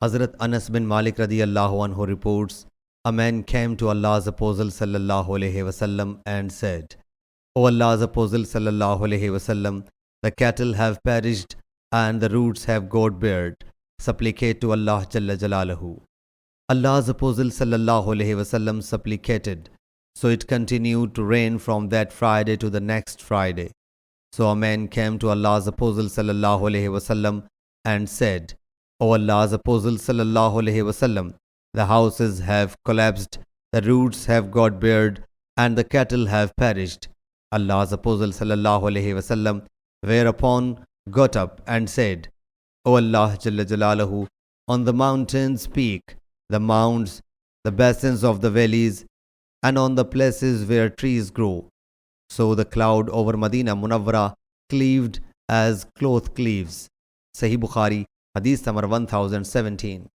Hazrat Anas bin Malik radiyallahu anhu reports, a man came to Allah's Apostle sallallahu alaihi wasallam and said, O Allah's Apostle sallallahu alaihi wasallam, the cattle have perished and the roots have got beard. Supplicate to Allah Jalla Jalaluhu. Allah's Apostle sallallahu alaihi wasallam supplicated. So it continued to rain from that Friday to the next Friday. So a man came to Allah's Apostle sallallahu alaihi wasallam and said, O Allah's Apostle sallallahu alaihi wasallam, the houses have collapsed, the roots have got beard, and the cattle have perished. Allah's Apostle sallallahu alaihi wasallam whereupon got up and said, O Allah Jalla Jalaluhu, on the mountains peak, the mounds, the basins of the valleys, and on the places where trees grow. So the cloud over Medina Munawwara cleaved as cloth cleaves. Sahih Bukhari, Hadith number 1017.